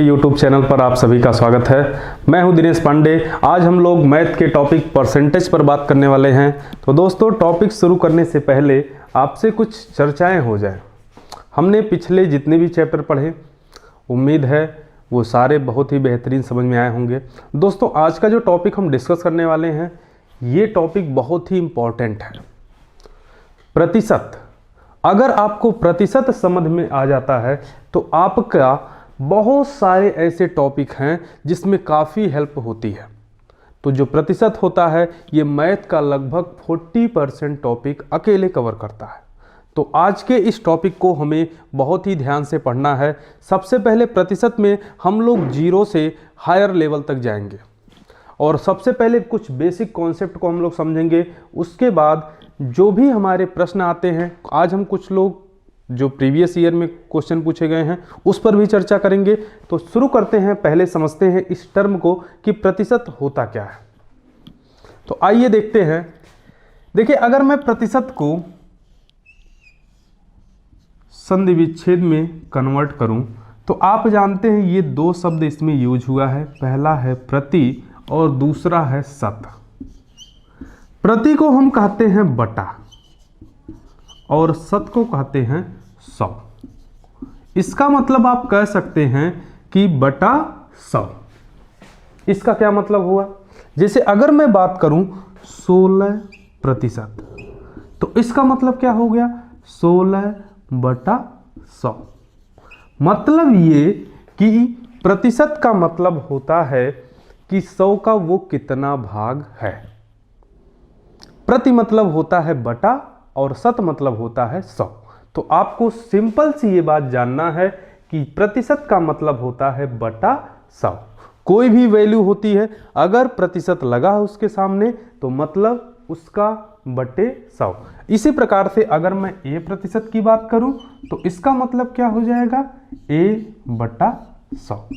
YouTube channel पर आप सभी का स्वागत है। मैं हूं दिनेश पांडे। आज हम लोग मैथ के टॉपिक परसेंटेज पर बात करने वाले हैं। तो दोस्तों, टॉपिक शुरू करने से पहले आपसे कुछ चर्चाएं हो जाए। हमने पिछले जितने भी चैप्टर पढ़े, उम्मीद है वो सारे बहुत ही बेहतरीन समझ में आए होंगे। दोस्तों, आज का जो टॉपिक हम डिस्कस करने वाले हैं, ये टॉपिक बहुत ही इम्पॉर्टेंट है। प्रतिशत। अगर आपको प्रतिशत समझ में आ जाता है तो आपका बहुत सारे ऐसे टॉपिक हैं जिसमें काफ़ी हेल्प होती है। तो जो प्रतिशत होता है, ये मैथ का लगभग 40% टॉपिक अकेले कवर करता है। तो आज के इस टॉपिक को हमें बहुत ही ध्यान से पढ़ना है। सबसे पहले प्रतिशत में हम लोग जीरो से हायर लेवल तक जाएंगे और सबसे पहले कुछ बेसिक कॉन्सेप्ट को हम लोग समझेंगे। उसके बाद जो भी हमारे प्रश्न आते हैं, आज हम कुछ लोग जो प्रीवियस ईयर में क्वेश्चन पूछे गए हैं उस पर भी चर्चा करेंगे। तो शुरू करते हैं। पहले समझते हैं इस टर्म को कि प्रतिशत होता क्या है। तो आइए देखते हैं। देखिए, अगर मैं प्रतिशत को संधि विच्छेद में कन्वर्ट करूं तो आप जानते हैं ये दो शब्द इसमें यूज हुआ है। पहला है प्रति और दूसरा है शत। प्रति को हम कहते हैं बटा और शत को कहते हैं 100। इसका मतलब आप कह सकते हैं कि बटा 100। इसका क्या मतलब हुआ? जैसे अगर मैं बात करूं 16%, तो इसका मतलब क्या हो गया? 16/100। मतलब ये कि प्रतिशत का मतलब होता है कि 100 का वो कितना भाग है। प्रति मतलब होता है बटा और शत मतलब होता है 100। तो आपको सिंपल सी ये बात जानना है कि प्रतिशत का मतलब होता है बटा 100। कोई भी वैल्यू होती है, अगर प्रतिशत लगा है उसके सामने तो मतलब उसका बटे 100। इसी प्रकार से अगर मैं a प्रतिशत की बात करूं तो इसका मतलब क्या हो जाएगा? a/100।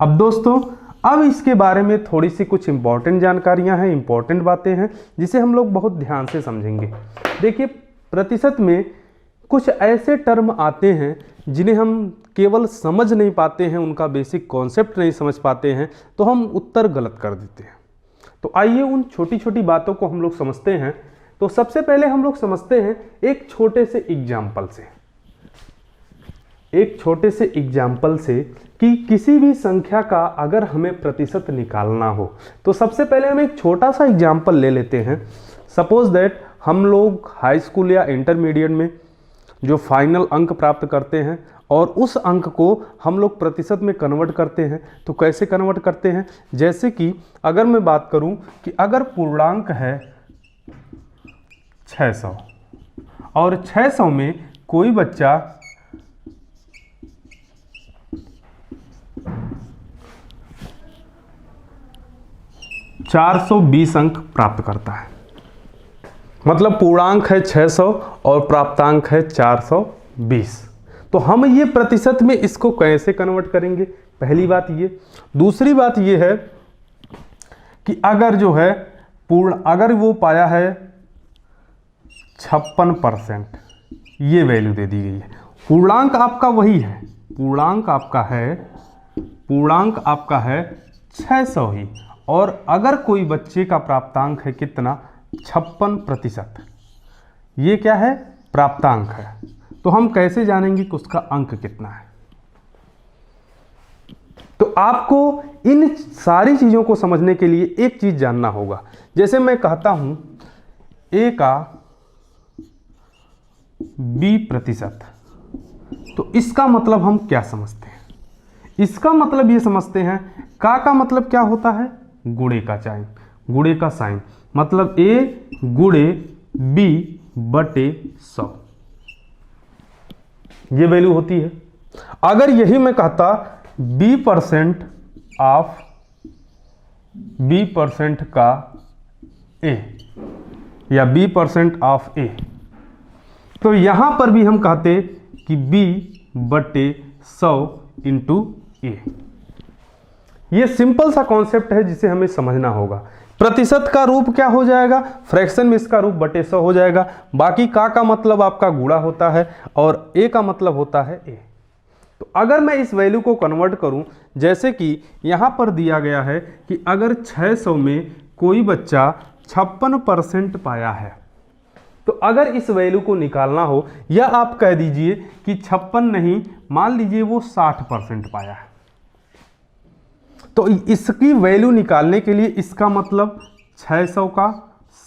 अब दोस्तों, अब इसके बारे में थोड़ी सी कुछ इंपॉर्टेंट जानकारियां हैं, इंपॉर्टेंट बातें हैं जिसे हम लोग बहुत ध्यान से समझेंगे। देखिए, प्रतिशत में कुछ ऐसे टर्म आते हैं जिन्हें हम केवल समझ नहीं पाते हैं, उनका बेसिक कॉन्सेप्ट नहीं समझ पाते हैं, तो हम उत्तर गलत कर देते हैं। तो आइए उन छोटी छोटी बातों को हम लोग समझते हैं। तो सबसे पहले हम लोग समझते हैं एक छोटे से एग्जाम्पल से कि किसी भी संख्या का अगर हमें प्रतिशत निकालना हो तो सबसे पहले हम एक छोटा सा एग्जाम्पल ले लेते हैं। सपोज दैट हम लोग हाई स्कूल या इंटरमीडिएट में जो फाइनल अंक प्राप्त करते हैं और उस अंक को हम लोग प्रतिशत में कन्वर्ट करते हैं। तो कैसे कन्वर्ट करते हैं? जैसे कि अगर मैं बात करूं कि अगर पूर्णांक है 600 और 600 में कोई बच्चा 420 अंक प्राप्त करता है, मतलब पूर्णांक है 600 और प्राप्तांक है 420। तो हम ये प्रतिशत में इसको कैसे कन्वर्ट करेंगे? पहली बात ये। दूसरी बात ये है कि अगर जो है अगर वो पाया है 56%, ये वैल्यू दे दी गई है। पूर्णांक आपका वही है, पूर्णांक आपका है 600 ही, और अगर कोई बच्चे का प्राप्तांक है कितना? 56%। ये क्या है? प्राप्तांक है। तो हम कैसे जानेंगे कि उसका अंक कितना है? तो आपको इन सारी चीजों को समझने के लिए एक चीज जानना होगा। जैसे मैं कहता हूं a का b%, तो इसका मतलब हम क्या समझते हैं? इसका मतलब ये समझते हैं, का मतलब क्या होता है? गुणे का साइन, मतलब a गुणे b/100, ये वैल्यू होती है। अगर यही मैं कहता b% का a या b% ऑफ a, तो यहां पर भी हम कहते कि b/100 इंटू a। ये सिंपल सा कॉन्सेप्ट है जिसे हमें समझना होगा। प्रतिशत का रूप क्या हो जाएगा? फ्रैक्शन में इसका रूप बटे 100 हो जाएगा। बाकी का मतलब आपका गुणा होता है और ए का मतलब होता है ए। तो अगर मैं इस वैल्यू को कन्वर्ट करूं, जैसे कि यहाँ पर दिया गया है कि अगर 600 में कोई बच्चा 56% पाया है, तो अगर इस वैल्यू को निकालना हो, या आप कह दीजिए कि 56 नहीं, मान लीजिए वो 60% पाया है, तो इसकी वैल्यू निकालने के लिए इसका मतलब 600 का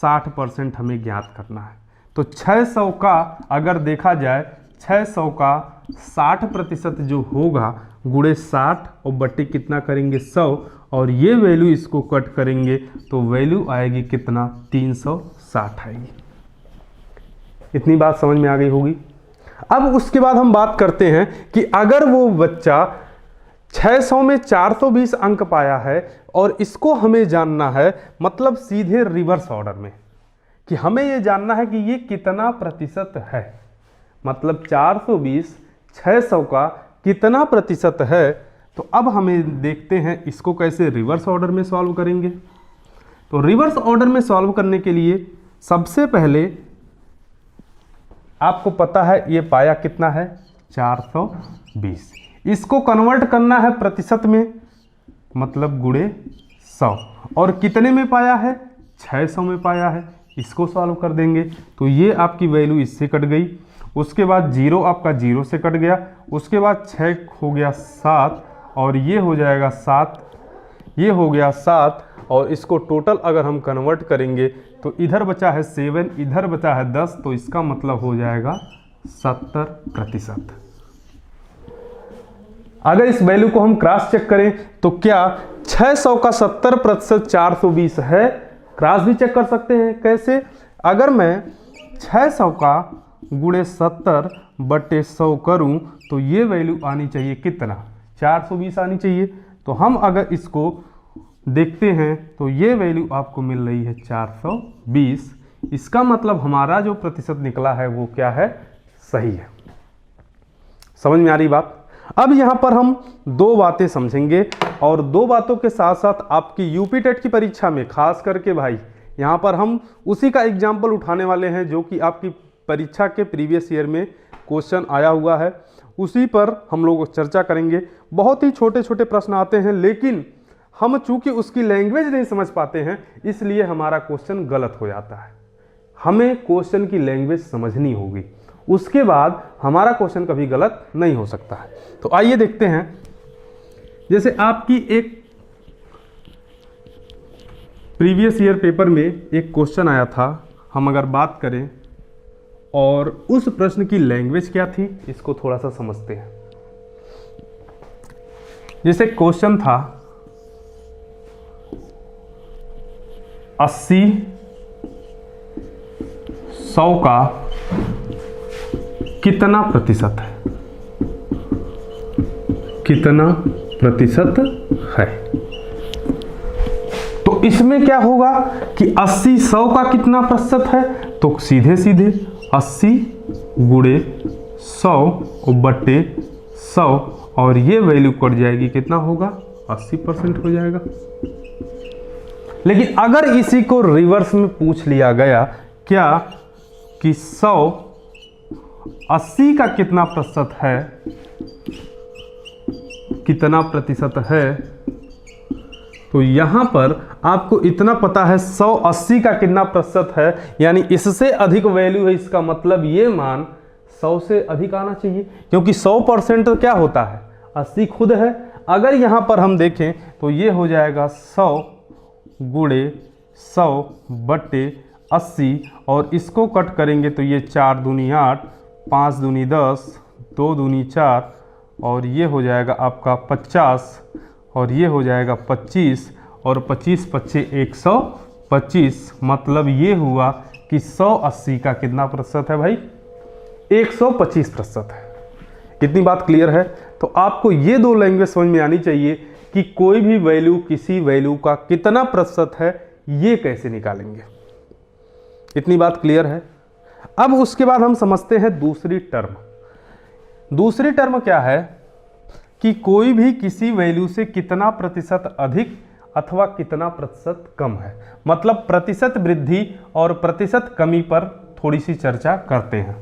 60% हमें ज्ञात करना है। तो 600 का अगर देखा जाए, 600 का 60% जो होगा गुणे 60 और बट्टे कितना करेंगे 100, और ये वैल्यू इसको कट करेंगे तो वैल्यू आएगी कितना 360 आएगी। इतनी बात समझ में आ गई होगी। अब उसके बाद हम बात करते हैं कि अगर वो बच्चा 600 में 420 अंक पाया है और इसको हमें जानना है, मतलब सीधे रिवर्स ऑर्डर में, कि हमें ये जानना है कि ये कितना प्रतिशत है, मतलब 420 600 का कितना प्रतिशत है। तो अब हमें देखते हैं इसको कैसे रिवर्स ऑर्डर में सॉल्व करेंगे। तो रिवर्स ऑर्डर में सॉल्व करने के लिए सबसे पहले आपको पता है ये पाया कितना है 420, इसको कन्वर्ट करना है प्रतिशत में, मतलब गुणे 100, और कितने में पाया है 600 में पाया है, इसको सॉल्व कर देंगे तो ये आपकी वैल्यू इससे कट गई। उसके बाद 0 आपका 0 से कट गया, उसके बाद 6 हो गया 7, और ये हो जाएगा 7, ये हो गया 7, और इसको टोटल अगर हम कन्वर्ट करेंगे तो इधर बचा है 7, इधर बचा है 10, तो इसका मतलब हो जाएगा 70%। अगर इस वैल्यू को हम क्रॉस चेक करें तो क्या 600 का 70% 420 है? क्रॉस भी चेक कर सकते हैं। कैसे? अगर मैं 600 का गुणे 70 बटे 100 करूं तो ये वैल्यू आनी चाहिए कितना 420 आनी चाहिए। तो हम अगर इसको देखते हैं तो ये वैल्यू आपको मिल रही है 420। इसका मतलब हमारा जो प्रतिशत निकला है वो क्या है, सही है। समझ में आ रही बात? अब यहाँ पर हम दो बातें समझेंगे, और दो बातों के साथ साथ आपकी यूपी टेट की परीक्षा में खास करके भाई यहाँ पर हम उसी का एग्जाम्पल उठाने वाले हैं जो कि आपकी परीक्षा के प्रीवियस ईयर में क्वेश्चन आया हुआ है, उसी पर हम लोग चर्चा करेंगे। बहुत ही छोटे छोटे प्रश्न आते हैं, लेकिन हम चूंकि उसकी लैंग्वेज नहीं समझ पाते हैं इसलिए हमारा क्वेश्चन गलत हो जाता है। हमें क्वेश्चन की लैंग्वेज समझनी होगी, उसके बाद हमारा क्वेश्चन कभी गलत नहीं हो सकता है। तो आइए देखते हैं, जैसे आपकी एक प्रीवियस ईयर पेपर में एक क्वेश्चन आया था, हम अगर बात करें और उस प्रश्न की लैंग्वेज क्या थी इसको थोड़ा सा समझते हैं। जैसे क्वेश्चन था 80 100 का कितना प्रतिशत है, कितना प्रतिशत है। तो इसमें क्या होगा कि 80 100 का कितना प्रतिशत है, तो सीधे सीधे 80 गुणे 100 बटे 100, और ये वैल्यू कट जाएगी, कितना होगा 80% हो जाएगा। लेकिन अगर इसी को रिवर्स में पूछ लिया गया क्या कि 100 80 का कितना प्रतिशत है, कितना प्रतिशत है, तो यहां पर आपको इतना पता है 100 80 का कितना प्रतिशत है, यानी इससे अधिक वैल्यू है, इसका मतलब ये मान 100 से अधिक आना चाहिए, क्योंकि 100% तो क्या होता है 80 खुद है। अगर यहां पर हम देखें तो ये हो जाएगा 100 गुणे 100 बटे 80, और इसको कट करेंगे तो ये 4 दूनी 8, 5 दूनी 10, 2 दूनी 4, और ये हो जाएगा आपका 50, और ये हो जाएगा 25, और 25 पच्चे 125, मतलब ये हुआ कि 180 का कितना प्रतिशत है भाई, 125% है। कितनी बात क्लियर है? तो आपको ये दो लैंग्वेज समझ में आनी चाहिए कि कोई भी वैल्यू किसी वैल्यू का कितना प्रतिशत है ये कैसे निकालेंगे। इतनी बात क्लियर है? अब उसके बाद हम समझते हैं दूसरी टर्म। दूसरी टर्म क्या है कि कोई भी किसी वैल्यू से कितना प्रतिशत अधिक अथवा कितना प्रतिशत कम है, मतलब प्रतिशत वृद्धि और प्रतिशत कमी पर थोड़ी सी चर्चा करते हैं।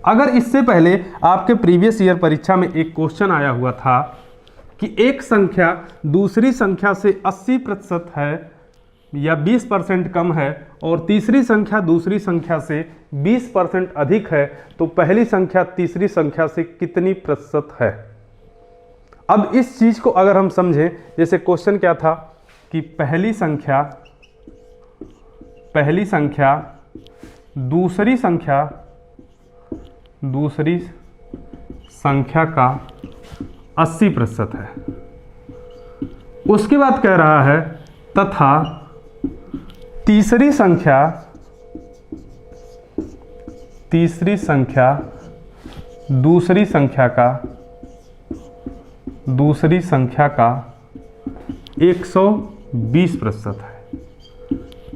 अगर इससे पहले आपके प्रीवियस ईयर परीक्षा में एक क्वेश्चन आया हुआ था कि एक संख्या दूसरी संख्या से 80% है या 20% कम है और तीसरी संख्या दूसरी संख्या से 20% अधिक है, तो पहली संख्या तीसरी संख्या से कितनी प्रतिशत है। अब इस चीज को अगर हम समझें, जैसे क्वेश्चन क्या था कि पहली संख्या दूसरी संख्या का 80% है। उसके बाद कह रहा है तथा तीसरी संख्या दूसरी संख्या का 120% है।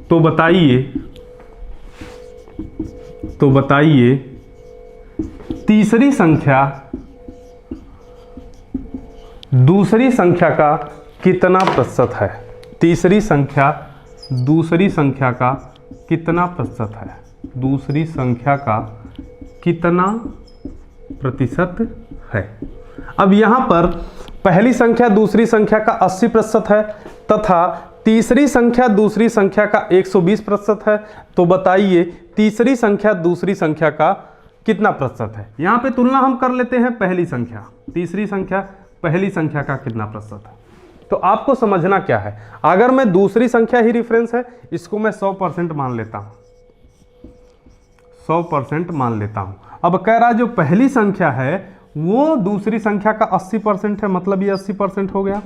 तो बताइए तीसरी संख्या दूसरी संख्या का कितना प्रतिशत है। तीसरी संख्या दूसरी संख्या का कितना प्रतिशत है। दूसरी संख्या का कितना प्रतिशत है। अब यहां पर पहली संख्या दूसरी संख्या का 80% है तथा तीसरी संख्या दूसरी संख्या का 120% है। तो बताइए तीसरी संख्या दूसरी संख्या का कितना प्रतिशत है। यहां पे तुलना हम कर लेते हैं पहली संख्या तीसरी संख्या पहली संख्या का कितना प्रतिशत है। तो आपको समझना क्या है, अगर मैं दूसरी संख्या ही रेफरेंस है, इसको मैं 100% मान लेता हूं, 100% मान लेता हूं। अब कह रहा जो पहली संख्या है वो दूसरी संख्या का 80% है, मतलब ये 80% हो गया।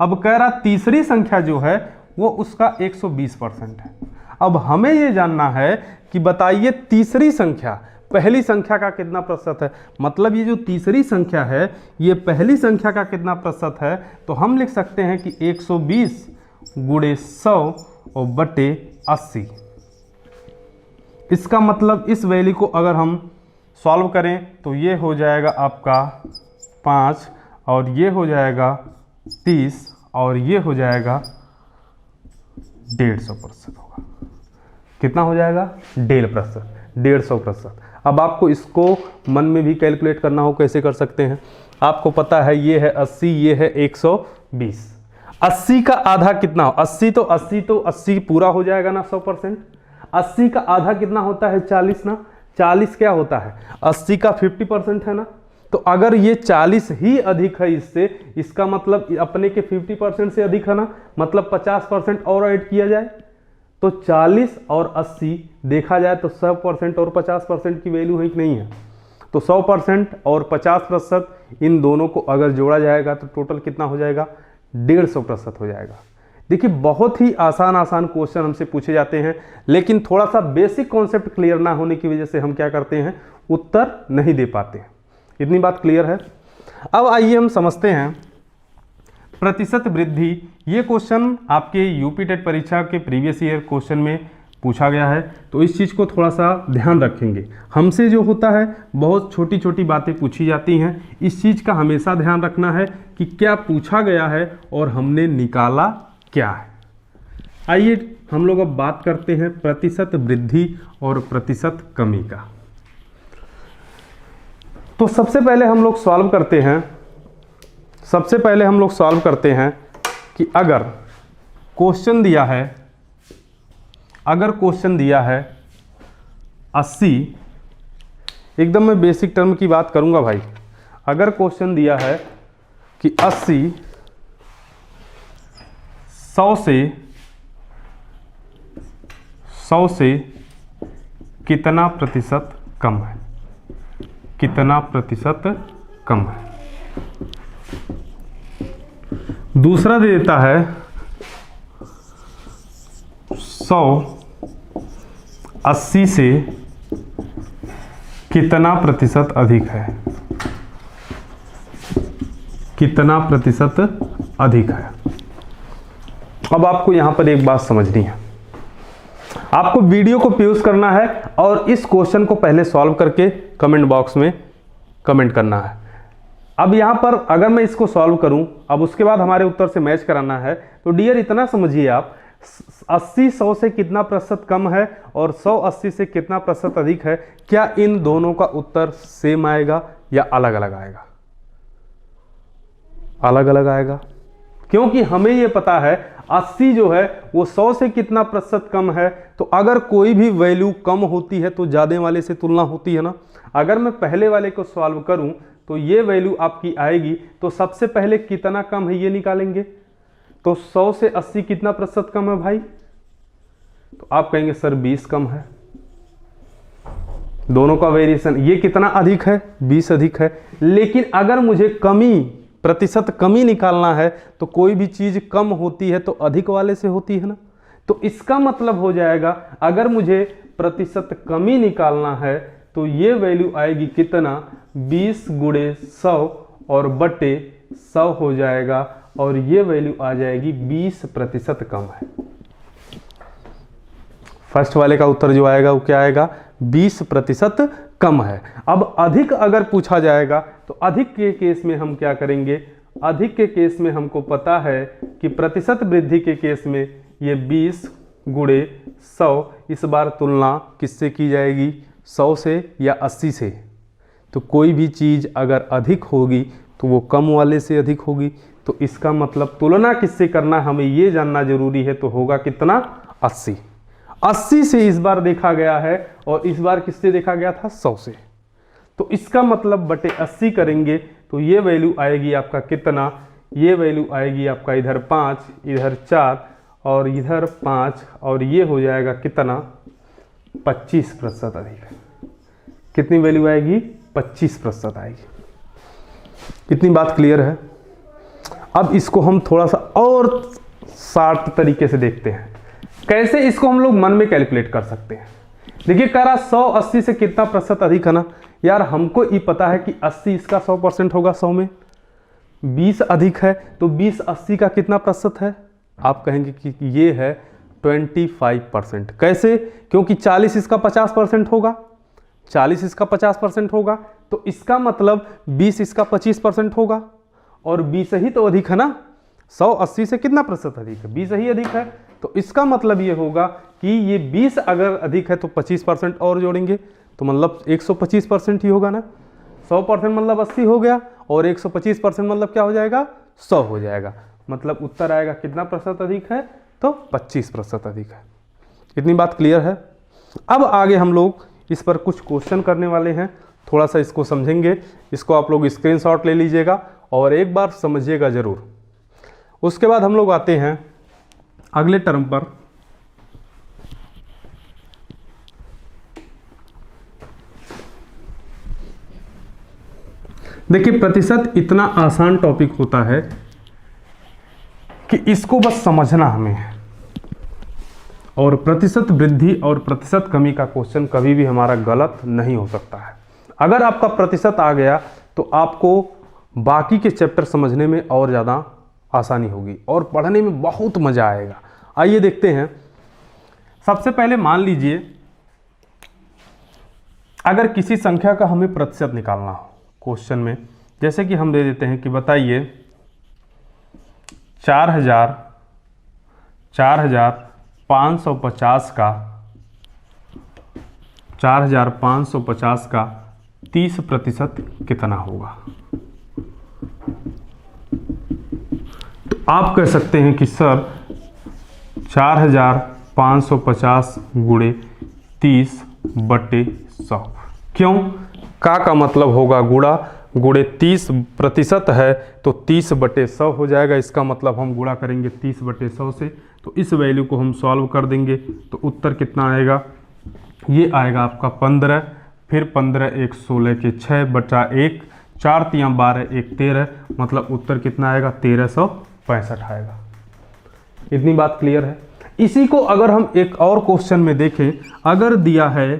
अब कह रहा तीसरी संख्या जो है वो उसका 120% है। अब हमें ये जानना है कि बताइए तीसरी संख्या पहली संख्या का कितना प्रतिशत है, मतलब ये जो तीसरी संख्या है ये पहली संख्या का कितना प्रतिशत है। तो हम लिख सकते हैं कि 120 गुणे 100 और बटे 80। इसका मतलब इस वैल्यू को अगर हम सॉल्व करें तो ये हो जाएगा आपका 5 और ये हो जाएगा 30 और ये हो जाएगा 150% होगा। कितना हो जाएगा 150%। अब आपको इसको मन में भी कैलकुलेट करना हो, कैसे कर सकते हैं। आपको पता है ये है 80 ये है 120। 80 का आधा कितना हो, 80 तो 80 पूरा हो जाएगा ना 100%। 80 का आधा कितना होता है 40 ना, 40 क्या होता है 80 का 50% है ना। तो अगर ये 40 ही अधिक है इससे, इसका मतलब अपने के 50% से अधिक है ना, मतलब 50% और ऐड किया जाए तो 40 और 80 देखा जाए तो 100% और 50% की वैल्यू है कि नहीं है। तो 100% और 50% इन दोनों को अगर जोड़ा जाएगा तो टोटल कितना हो जाएगा 150% हो जाएगा। देखिए बहुत ही आसान क्वेश्चन हमसे पूछे जाते हैं, लेकिन थोड़ा सा बेसिक कॉन्सेप्ट क्लियर ना होने की वजह से हम क्या करते हैं उत्तर नहीं दे पाते हैं। इतनी बात क्लियर है। अब आइए हम समझते हैं प्रतिशत वृद्धि। ये क्वेश्चन आपके यूपी टेट परीक्षा के प्रीवियस ईयर क्वेश्चन में पूछा गया है, तो इस चीज़ को थोड़ा सा ध्यान रखेंगे। हमसे जो होता है बहुत छोटी छोटी बातें पूछी जाती हैं, इस चीज़ का हमेशा ध्यान रखना है कि क्या पूछा गया है और हमने निकाला क्या है। आइए हम लोग अब बात करते हैं प्रतिशत वृद्धि और प्रतिशत कमी का। तो सबसे पहले हम लोग सॉल्व करते हैं कि अगर क्वेश्चन दिया है 80, एकदम मैं बेसिक टर्म की बात करूंगा भाई। अगर क्वेश्चन दिया है कि 80 100 से कितना प्रतिशत कम है, कितना प्रतिशत कम है। दूसरा दे देता है 100 80 से कितना प्रतिशत अधिक है, कितना प्रतिशत अधिक है। अब आपको यहां पर एक बात समझनी है, आपको वीडियो को पॉज करना है और इस क्वेश्चन को पहले सॉल्व करके कमेंट बॉक्स में कमेंट करना है। अब यहां पर अगर मैं इसको सॉल्व करूं, अब उसके बाद हमारे उत्तर से मैच कराना है, तो डियर इतना समझिए आप 80 100 से कितना प्रतिशत कम है और 100 80 से कितना प्रतिशत अधिक है, क्या इन दोनों का उत्तर सेम आएगा या अलग अलग आएगा? अलग अलग आएगा, क्योंकि हमें ये पता है 80 जो है वो 100 से कितना प्रतिशत कम है। तो अगर कोई भी वैल्यू कम होती है तो ज़्यादा वाले से तुलना होती है ना। अगर मैं पहले वाले को सॉल्व करूं तो ये वैल्यू आपकी आएगी, तो सबसे पहले कितना कम है ये निकालेंगे। तो 100 से 80 कितना प्रतिशत कम है भाई? तो आप कहेंगे सर 20 कम है। दोनों का वेरिएशन, ये कितना अधिक है? 20 अधिक है। लेकिन अगर मुझे कमी, प्रतिशत कमी निकालना है तो कोई भी चीज कम होती है तो अधिक वाले से होती है ना। तो इसका मतलब हो जाएगा अगर मुझे प्रतिशत कमी निकालना है तो ये वैल्यू आएगी कितना? 20 गुणे 100 और बटे 100 हो जाएगा, और ये वैल्यू आ जाएगी 20% कम है। फर्स्ट वाले का उत्तर जो आएगा वो क्या आएगा? 20% कम है। अब अधिक अगर पूछा जाएगा तो अधिक के केस में हम क्या करेंगे? अधिक के केस में हमको पता है कि प्रतिशत वृद्धि के केस में ये 20 गुणे 100, इस बार तुलना किससे की जाएगी? 100 से या 80 से। तो कोई भी चीज़ अगर अधिक होगी तो वो कम वाले से अधिक होगी। तो इसका मतलब तुलना किससे करना हमें ये जानना जरूरी है। तो होगा कितना? 80। 80 से इस बार देखा गया है और इस बार किससे देखा गया था? 100 से। तो इसका मतलब बटे 80 करेंगे तो ये वैल्यू आएगी आपका कितना? ये वैल्यू आएगी आपका इधर 5, इधर 4 और इधर 5, और ये हो जाएगा कितना? 25% अधिक। कितनी वैल्यू आएगी? 25% आएगी। इतनी बात क्लियर है। अब इसको हम थोड़ा सा और शार्ट तरीके से देखते हैं, कैसे इसको हम लोग मन में कैलकुलेट कर सकते हैं। देखिए कह रहा 100 80 से कितना प्रतिशत अधिक है ना। यार हमको ये पता है कि 80 इसका 100% होगा, 100 में 20 अधिक है, तो 20 80 का कितना प्रतिशत है? आप कहेंगे कि ये है 25%। कैसे? क्योंकि 40 इसका 50% होगा, 40 इसका 50% होगा, तो इसका मतलब 20 इसका 25% होगा, और 20 ही तो अधिक है ना। 100 80 से कितना प्रतिशत अधिक है? 20 ही अधिक है। तो इसका मतलब ये होगा कि ये 20 अगर अधिक है तो 25% और जोड़ेंगे, तो मतलब 125% ही होगा ना। 100% मतलब 80 हो गया, और 125% मतलब क्या हो जाएगा? 100 हो जाएगा। मतलब उत्तर आएगा कितना प्रतिशत अधिक है? तो 25% अधिक है। इतनी बात क्लियर है। अब आगे हम लोग इस पर कुछ क्वेश्चन करने वाले हैं, थोड़ा सा इसको समझेंगे। इसको आप लोग स्क्रीनशॉट ले लीजिएगा और एक बार समझिएगा ज़रूर। उसके बाद हम लोग आते हैं अगले टर्म पर। देखिए प्रतिशत इतना आसान टॉपिक होता है कि इसको बस समझना हमें है, और प्रतिशत वृद्धि और प्रतिशत कमी का क्वेश्चन कभी भी हमारा गलत नहीं हो सकता है। अगर आपका प्रतिशत आ गया तो आपको बाकी के चैप्टर समझने में और ज़्यादा आसानी होगी और पढ़ने में बहुत मज़ा आएगा। आइए देखते हैं। सबसे पहले मान लीजिए अगर किसी संख्या का हमें प्रतिशत निकालना हो क्वेश्चन में, जैसे कि हम दे देते हैं कि बताइए 4550 का 30% कितना होगा। तो आप कह सकते हैं कि सर 4550 गुणे 30/100। क्यों? का मतलब होगा गुणा, गुणे 30% है तो 30/100 हो जाएगा। इसका मतलब हम गुणा करेंगे 30/100 से, तो इस वैल्यू को हम सॉल्व कर देंगे तो उत्तर कितना आएगा? ये आएगा आपका 15, फिर 15 1 16 के 6/1, 4 3 12 1 13, मतलब उत्तर कितना आएगा? 1365 आएगा। इतनी बात क्लियर है। इसी को अगर हम एक और क्वेश्चन में देखें, अगर दिया है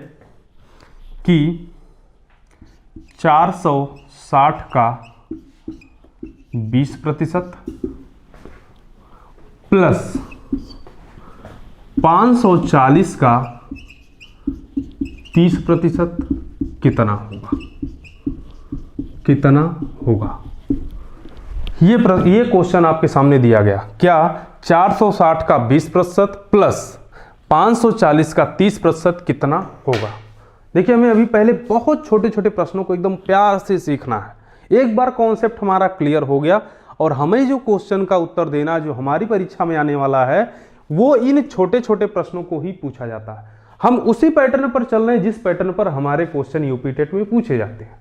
कि 460 का 20% प्लस 540 का 30% कितना होगा? कितना होगा? ये क्वेश्चन आपके सामने दिया गया, क्या 460 का 20% प्लस 540 का 30% कितना होगा। देखिए हमें अभी पहले बहुत छोटे छोटे प्रश्नों को एकदम प्यार से सीखना है। एक बार कॉन्सेप्ट हमारा क्लियर हो गया और हमें जो क्वेश्चन का उत्तर देना जो हमारी परीक्षा में आने वाला है वो इन छोटे छोटे प्रश्नों को ही पूछा जाता है। हम उसी पैटर्न पर चल रहे हैं जिस पैटर्न पर हमारे क्वेश्चन यूपी टेट में पूछे जाते हैं।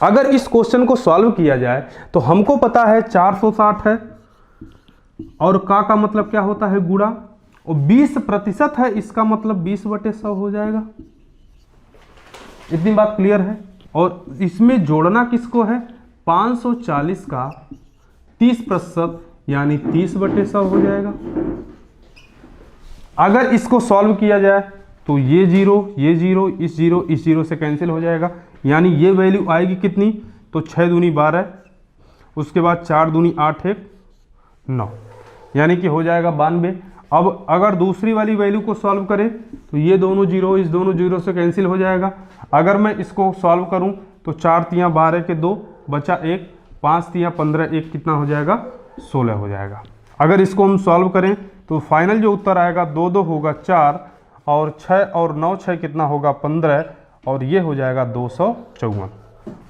अगर इस क्वेश्चन को सॉल्व किया जाए तो हमको पता है 460 है और का मतलब क्या होता है गुणा, और 20% है, इसका मतलब 20/100 हो जाएगा। इतनी बात क्लियर है। और इसमें जोड़ना किसको है, 540 का 30% यानी 30/100 हो जाएगा। अगर इसको सॉल्व किया जाए तो ये जीरो इस जीरो से कैंसिल हो जाएगा, यानी ये वैल्यू आएगी कितनी, तो 6 दूनी 12, उसके बाद 4 दूनी 8 1 9, यानी कि हो जाएगा 92। अब अगर दूसरी वाली वैल्यू को सॉल्व करें तो ये दोनों जीरो इस दोनों जीरो से कैंसिल हो जाएगा। अगर मैं इसको सॉल्व करूं तो 4 तियां 12 के 2 बचा 1, 5 तियां 15 1 कितना हो जाएगा 16 हो जाएगा। अगर इसको हम सॉल्व करें तो फाइनल जो उत्तर आएगा 2 2 होगा 4 और 6 और 9 6 कितना होगा 15 और ये हो जाएगा 254।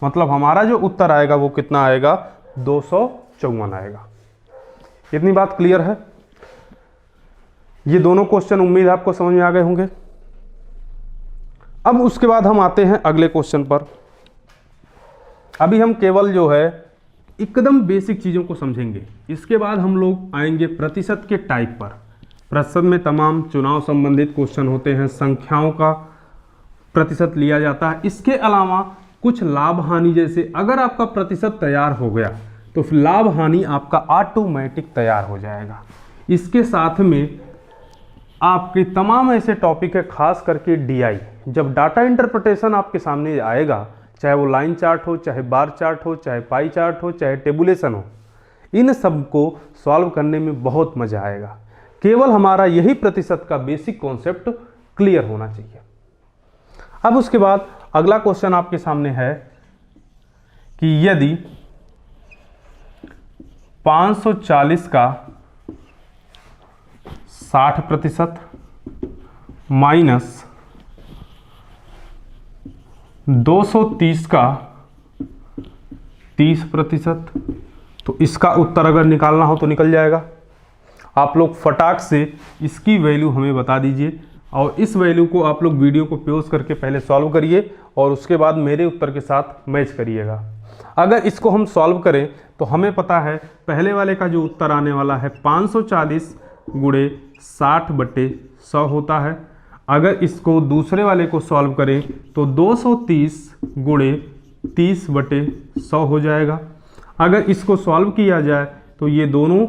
मतलब हमारा जो उत्तर आएगा वो कितना आएगा 254 आएगा। इतनी बात क्लियर है। ये दोनों क्वेश्चन उम्मीद आपको समझ में आ गए होंगे। अब उसके बाद हम आते हैं अगले क्वेश्चन पर। अभी हम केवल जो है एकदम बेसिक चीज़ों को समझेंगे, इसके बाद हम लोग आएंगे प्रतिशत के टाइप पर। प्रतिशत में तमाम चुनाव संबंधित क्वेश्चन होते हैं, संख्याओं का प्रतिशत लिया जाता है। इसके अलावा कुछ लाभ हानि, जैसे अगर आपका प्रतिशत तैयार हो गया तो फिर लाभ हानि आपका ऑटोमेटिक तैयार हो जाएगा। इसके साथ में आपके तमाम ऐसे टॉपिक है, खास करके डीआई, जब डाटा इंटरप्रिटेशन आपके सामने आएगा, चाहे वो लाइन चार्ट हो, चाहे बार चार्ट हो, चाहे पाई चार्ट हो, चाहे टेबुलेशन हो, इन सब को सॉल्व करने में बहुत मजा आएगा। केवल हमारा यही प्रतिशत का बेसिक कॉन्सेप्ट क्लियर होना चाहिए। अब उसके बाद अगला क्वेश्चन आपके सामने है कि यदि 540 का 60% माइनस 230 का 30%, तो इसका उत्तर अगर निकालना हो तो निकल जाएगा। आप लोग फटाक से इसकी वैल्यू हमें बता दीजिए और इस वैल्यू को आप लोग वीडियो को पॉज करके पहले सॉल्व करिए और उसके बाद मेरे उत्तर के साथ मैच करिएगा। अगर इसको हम सॉल्व करें तो हमें पता है पहले वाले का जो उत्तर आने वाला है 540 गुणे 60/100 होता है। अगर इसको दूसरे वाले को सॉल्व करें तो 230 गुणे 30/100 हो जाएगा। अगर इसको सॉल्व किया जाए तो ये दोनों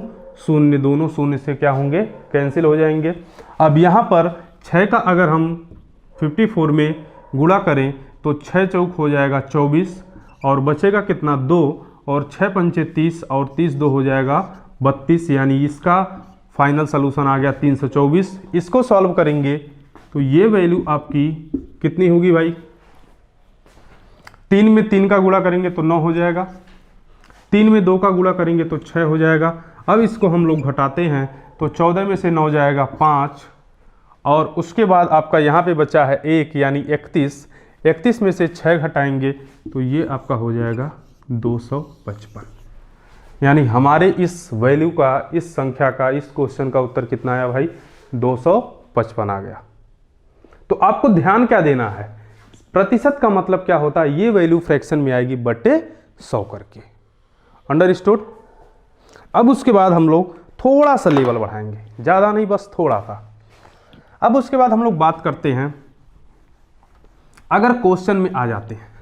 शून्य से क्या होंगे, कैंसिल हो जाएंगे। अब यहाँ पर 6 का अगर हम 54 में गुणा करें तो 6 चौक हो जाएगा 24 और बचेगा कितना 2 और 6 पंचे 30 और 30 2 हो जाएगा 32, यानी इसका फाइनल सलूशन आ गया 324। इसको सॉल्व करेंगे तो ये वैल्यू आपकी कितनी होगी भाई, 3 में 3 का गुणा करेंगे तो 9 हो जाएगा, 3 में 2 का गुणा करेंगे तो 6 हो जाएगा। अब इसको हम लोग घटाते हैं तो 14 में से 9 जाएगा 5 और उसके बाद आपका यहाँ पे बचा है 1 यानी 31 में से 6 घटाएंगे तो ये आपका हो जाएगा 255। यानी हमारे इस वैल्यू का, इस संख्या का, इस क्वेश्चन का उत्तर कितना आया भाई, 255 आ गया। तो आपको ध्यान क्या देना है, प्रतिशत का मतलब क्या होता है, ये वैल्यू फ्रैक्शन में आएगी बटे 100 करके। अंडरस्टूड। अब उसके बाद हम लोग थोड़ा सा लेवल बढ़ाएंगे, ज़्यादा नहीं बस थोड़ा सा। अब उसके बाद हम लोग बात करते हैं, अगर क्वेश्चन में आ जाते हैं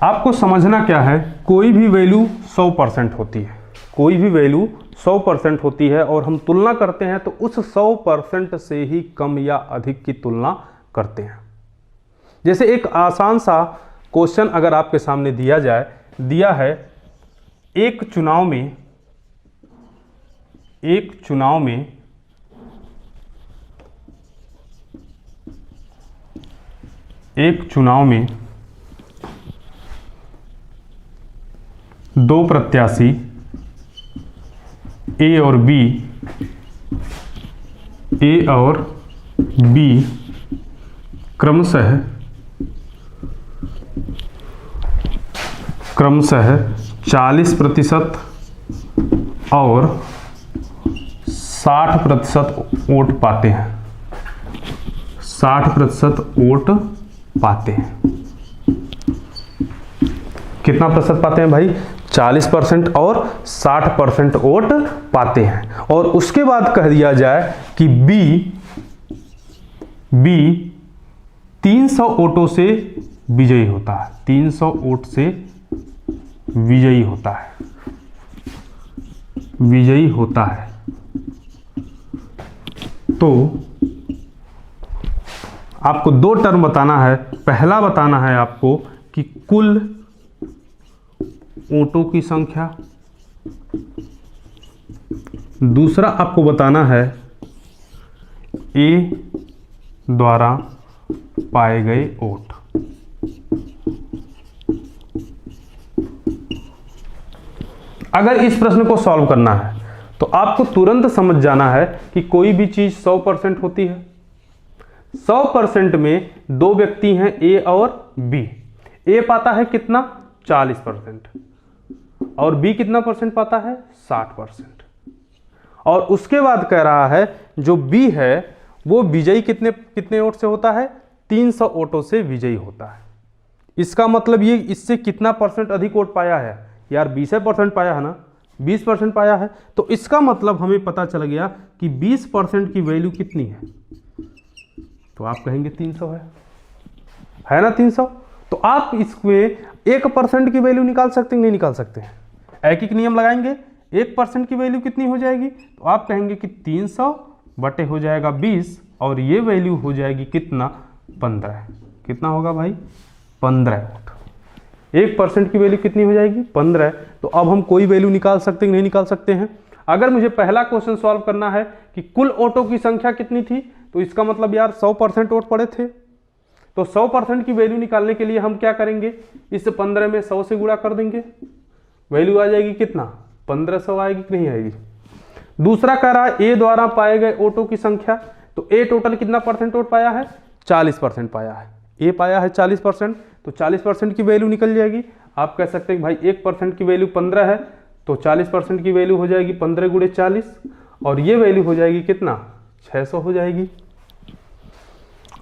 आपको समझना क्या है, कोई भी वैल्यू 100% होती है, कोई भी वैल्यू 100% होती है और हम तुलना करते हैं तो उस 100% से ही कम या अधिक की तुलना करते हैं। जैसे एक आसान सा क्वेश्चन अगर आपके सामने दिया है, एक चुनाव में एक चुनाव में दो प्रत्याशी ए और बी क्रमशः 40% और 60% वोट पाते हैं। 60% वोट पाते हैं। कितना प्रतिशत पाते हैं भाई? 40% और 60% वोट पाते हैं। और उसके बाद कह दिया जाए कि बी 300 वोटों से विजयी होता है। 300 वोट से विजयी होता है। विजयी होता है। तो आपको दो टर्म बताना है। पहला बताना है आपको कि कुल वोटों की संख्या। दूसरा आपको बताना है ए द्वारा पाए गए वोट। अगर इस प्रश्न को सॉल्व करना है तो आपको तुरंत समझ जाना है कि कोई भी चीज 100% होती है। 100% में दो व्यक्ति हैं ए और बी। ए पाता है कितना? 40% और बी कितना परसेंट पाता है? 60%। और उसके बाद कह रहा है जो बी है वो विजयी कितने वोट से होता है? 300 वोटों से विजयी होता है। इसका मतलब ये इससे कितना परसेंट अधिक वोट पाया है यार? 20% पाया है ना, 20% पाया है। तो इसका मतलब हमें पता चल गया कि 20% की वैल्यू कितनी है। तो आप कहेंगे 300 है ना 300। तो आप इसमें 1% की वैल्यू निकाल सकते हैं? नहीं निकाल सकते हैं। एक नियम लगाएंगे, 1% की वैल्यू कितनी हो जाएगी? तो आप कहेंगे कि 300 बटे हो जाएगा 20 और ये वैल्यू हो जाएगी कितना? 15। कितना होगा भाई? 15 वोट। 1% की वैल्यू कितनी हो जाएगी? 15। तो अब हम कोई वैल्यू निकाल सकते हैं? नहीं निकाल सकते हैं। अगर मुझे पहला क्वेश्चन सॉल्व करना है कि कुल वोटों की संख्या कितनी थी, तो इसका मतलब यार 100% वोट पड़े थे। तो 100% की वैल्यू निकालने के लिए हम क्या करेंगे? इस 15 में 100 से गुणा कर देंगे। वैल्यू आ जाएगी कितना? 1500 आएगी कि नहीं आएगी? दूसरा कह रहा है ए द्वारा पाए गए वोटों की संख्या। तो ए टोटल कितना परसेंट वोट पाया है? 40% पाया है। ए पाया है 40%, तो 40% की वैल्यू निकल जाएगी। आप कह सकते हैं कि भाई 1% की वैल्यू 15 है, तो 40% की वैल्यू हो जाएगी 15 गुणे 40 और ये वैल्यू हो जाएगी कितना? 600 हो जाएगी।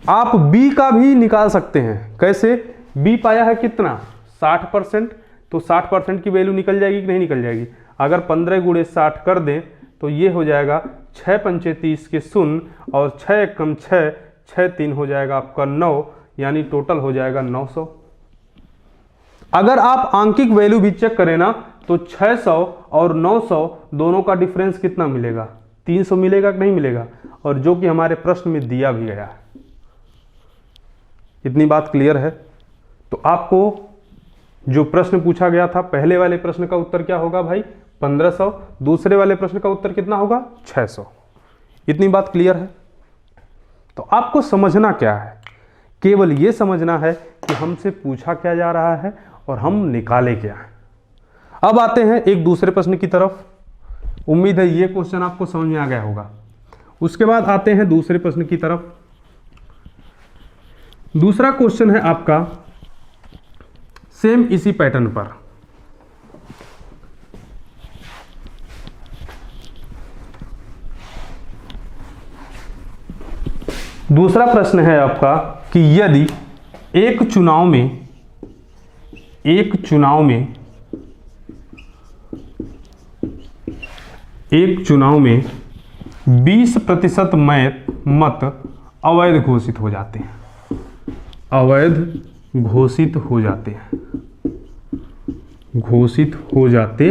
आप बी का भी निकाल सकते हैं। कैसे? बी पाया है कितना? 60%, तो 60% की वैल्यू निकल जाएगी कि नहीं निकल जाएगी? अगर 15 गुणे 60 कर दें तो ये हो जाएगा 6 पंचे 30 के 0 और 6 कम 6, 6 3 हो जाएगा आपका 9, यानी टोटल हो जाएगा 900। अगर आप आंकिक वैल्यू भी चेक करें ना तो 600 और 900 दोनों का डिफरेंस कितना मिलेगा? 300 मिलेगा कि नहीं मिलेगा? और जो कि हमारे प्रश्न में दिया भी गया है। इतनी बात क्लियर है? तो आपको जो प्रश्न पूछा गया था, पहले वाले प्रश्न का उत्तर क्या होगा भाई? 1500। दूसरे वाले प्रश्न का उत्तर कितना होगा? 600। इतनी बात क्लियर है? तो आपको समझना क्या है? केवल ये समझना है कि हमसे पूछा क्या जा रहा है और हम निकाले क्या है। अब आते हैं एक दूसरे प्रश्न की तरफ। उम्मीद है ये क्वेश्चन आपको समझ में आ गया होगा। उसके बाद आते हैं दूसरे प्रश्न की तरफ। दूसरा क्वेश्चन है आपका सेम इसी पैटर्न पर। दूसरा प्रश्न है आपका कि यदि एक चुनाव में 20% मत अवैध घोषित हो जाते हैं। अवैध घोषित हो जाते हैं। घोषित हो जाते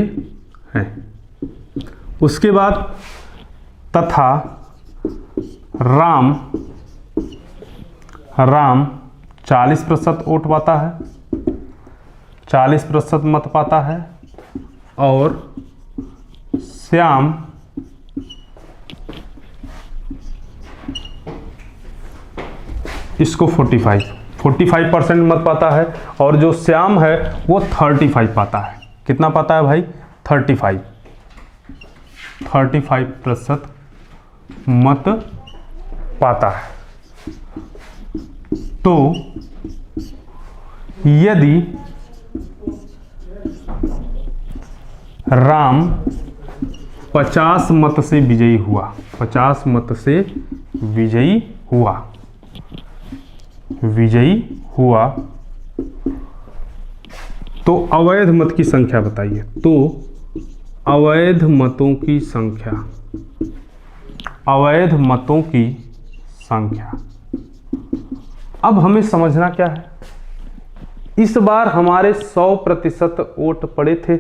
हैं। उसके बाद तथा राम 40% वोट पाता है, 40% मत पाता है और श्याम 45। 45% मत पाता है, और जो श्याम है वो 35 पाता है। कितना पाता है भाई? 35% मत पाता है। तो यदि राम 50 मत से विजयी हुआ, 50 मत से विजयी हुआ तो अवैध मत की संख्या बताइए। तो अवैध मतों की संख्या, अब हमें समझना क्या है, इस बार हमारे 100% वोट पड़े थे।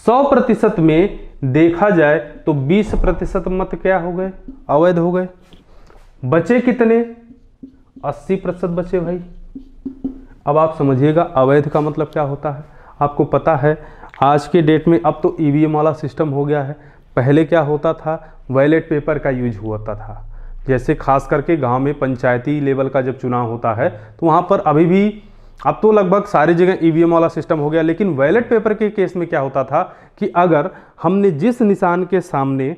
100% में देखा जाए तो 20% मत क्या हो गए? अवैध हो गए। बचे कितने? 80% बचे भाई। अब आप समझिएगा अवैध का मतलब क्या होता है। आपको पता है आज के डेट में अब तो ईवीएम वाला सिस्टम हो गया है। पहले क्या होता था? बैलेट पेपर का यूज होता था। जैसे खास करके गांव में पंचायती लेवल का जब चुनाव होता है तो वहाँ पर अभी भी, अब तो लगभग सारी जगह ईवीएम वाला सिस्टम हो गया, लेकिन बैलेट पेपर के केस में क्या होता था कि अगर हमने जिस निशान के सामने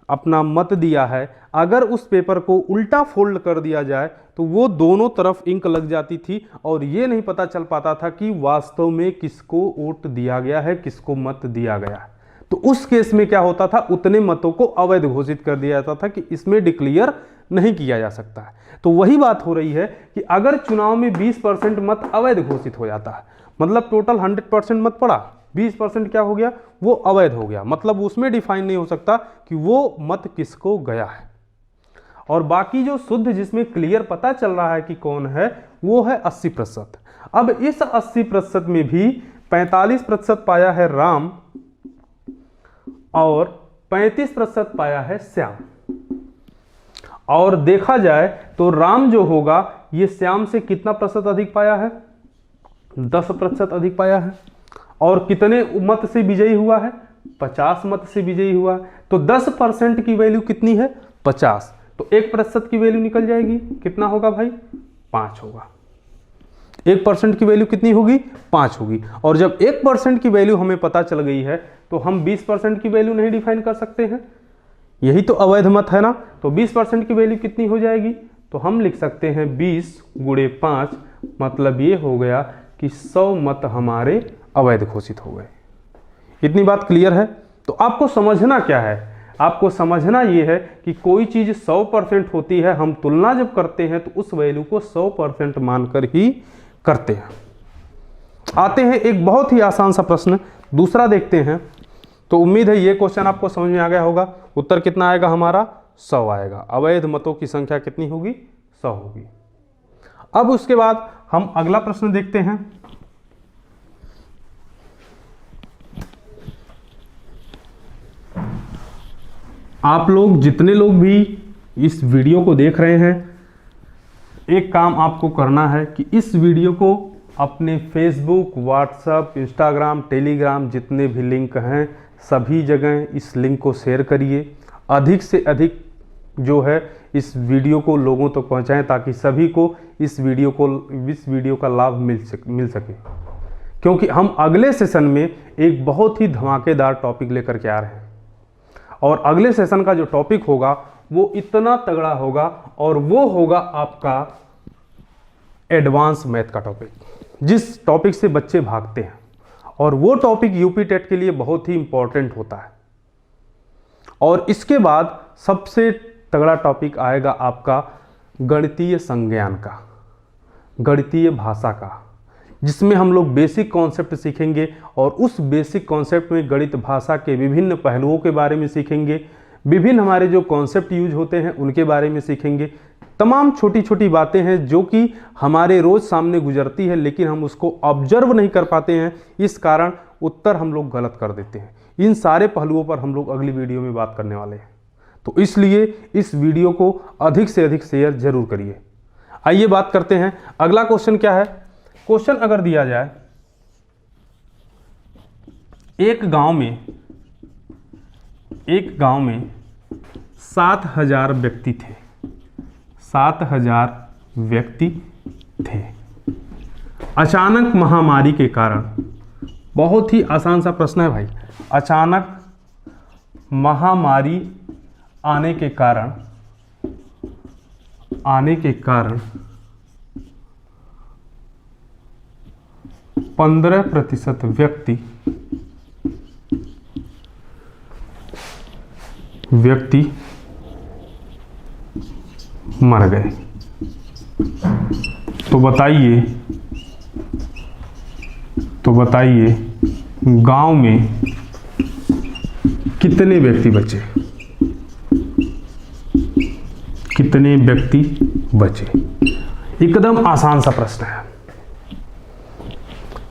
अपना मत दिया है, अगर उस पेपर को उल्टा फोल्ड कर दिया जाए तो वो दोनों तरफ इंक लग जाती थी और ये नहीं पता चल पाता था कि वास्तव में किसको वोट दिया गया है, किसको मत दिया गया है। तो उस केस में क्या होता था? उतने मतों को अवैध घोषित कर दिया जाता था कि इसमें डिक्लेयर नहीं किया जा सकता है। तो वही बात हो रही है कि अगर चुनाव में 20% मत अवैध घोषित हो जाता है, मतलब टोटल 100% मत पड़ा, 20% क्या हो गया? वो अवैध हो गया। मतलब उसमें डिफाइन नहीं हो सकता कि वो मत किसको गया है। और बाकी जो शुद्ध जिसमें क्लियर पता चल रहा है कि कौन है, वो है 80%। अब इस 80% में भी 45% पाया है राम और 35% पाया है श्याम। और देखा जाए तो राम जो होगा ये श्याम से कितना प्रतिशत अधिक पाया है? 10% अधिक पाया है। और कितने मत से विजयी हुआ है? 50 मत से विजयी हुआ है। तो 10% की वैल्यू कितनी है? 50। तो 1% की वैल्यू निकल जाएगी। कितना होगा भाई? 5 होगा। 1% की वैल्यू कितनी होगी? 5 होगी। और जब 1% की वैल्यू हमें पता चल गई है तो हम 20% की वैल्यू नहीं डिफाइन कर सकते हैं। यही तो अवैध मत है ना। तो 20% की वैल्यू कितनी हो जाएगी? तो हम लिख सकते हैं 20 × 5, मतलब ये हो गया कि 100 मत हमारे अवैध घोषित हो गए। इतनी बात क्लियर है। तो आपको समझना क्या है? आपको समझना ये है कि कोई चीज़ 100% होती है, हम तुलना जब करते हैं तो उस वैल्यू को 100% मानकर ही करते हैं। आते हैं एक बहुत ही आसान सा प्रश्न दूसरा देखते हैं। तो उम्मीद है ये क्वेश्चन आपको समझ में आ गया होगा। उत्तर कितना आएगा हमारा? 100 आएगा। अवैध मतों की संख्या कितनी होगी? 100 होगी। अब उसके बाद हम अगला प्रश्न देखते हैं। आप लोग जितने लोग भी इस वीडियो को देख रहे हैं, एक काम आपको करना है कि इस वीडियो को अपने फेसबुक, व्हाट्सएप, इंस्टाग्राम, टेलीग्राम जितने भी लिंक हैं सभी जगह इस लिंक को शेयर करिए। अधिक से अधिक जो है इस वीडियो को लोगों तक तो पहुंचाएं ताकि सभी को इस वीडियो का लाभ मिल सके। क्योंकि हम अगले सेशन में एक बहुत ही धमाकेदार टॉपिक लेकर के आ रहे हैं और अगले सेशन का जो टॉपिक होगा वो इतना तगड़ा होगा और वो होगा आपका एडवांस मैथ का टॉपिक, जिस टॉपिक से बच्चे भागते हैं। और वो टॉपिक यूपी टेट के लिए बहुत ही इंपॉर्टेंट होता है। और इसके बाद सबसे तगड़ा टॉपिक आएगा आपका गणितीय संज्ञान का, गणितीय भाषा का, जिसमें हम लोग बेसिक कॉन्सेप्ट सीखेंगे और उस बेसिक कॉन्सेप्ट में गणित भाषा के विभिन्न पहलुओं के बारे में सीखेंगे। विभिन्न हमारे जो कॉन्सेप्ट यूज होते हैं उनके बारे में सीखेंगे। तमाम छोटी छोटी बातें हैं जो कि हमारे रोज सामने गुजरती है लेकिन हम उसको ऑब्जर्व नहीं कर पाते हैं, इस कारण उत्तर हम लोग गलत कर देते हैं। इन सारे पहलुओं पर हम लोग अगली वीडियो में बात करने वाले हैं। तो इसलिए इस वीडियो को अधिक से अधिक शेयर जरूर करिए। आइए बात करते हैं अगला क्वेश्चन क्या है। क्वेश्चन अगर दिया जाए, एक गांव में 7000 व्यक्ति थे। 7000 व्यक्ति थे। अचानक महामारी के कारण, बहुत ही आसान सा प्रश्न है भाई, अचानक महामारी आने के कारण 15% व्यक्ति मर गए। तो बताइए गांव में कितने व्यक्ति बचे? एकदम आसान सा प्रश्न है।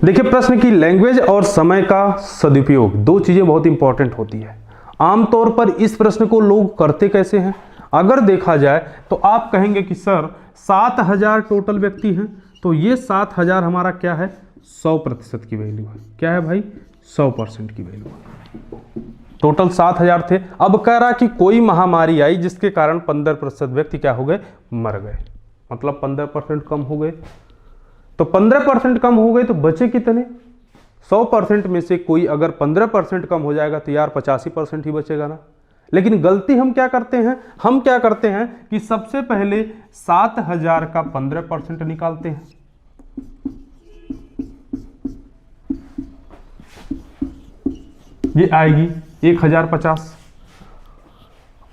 देखिए, प्रश्न की लैंग्वेज और समय का सदुपयोग, दो चीजें बहुत इंपॉर्टेंट होती है। आमतौर पर इस प्रश्न को लोग करते कैसे हैं? अगर देखा जाए तो आप कहेंगे कि सर 7000 टोटल व्यक्ति हैं, तो ये 7000 हमारा क्या है? 100% की वैल्यू है। क्या है भाई? 100% की वैल्यू है। टोटल 7000 थे। अब कह रहा कि कोई महामारी आई जिसके कारण 15% व्यक्ति क्या हो गए? मर गए। मतलब 15% कम हो गए। तो 15% कम हो गए तो बचे कितने? 100% में से कोई अगर 15% कम हो जाएगा तो यार 85% ही बचेगा ना। लेकिन गलती हम क्या करते हैं कि सबसे पहले 7000 का 15% निकालते हैं। ये आएगी 1050,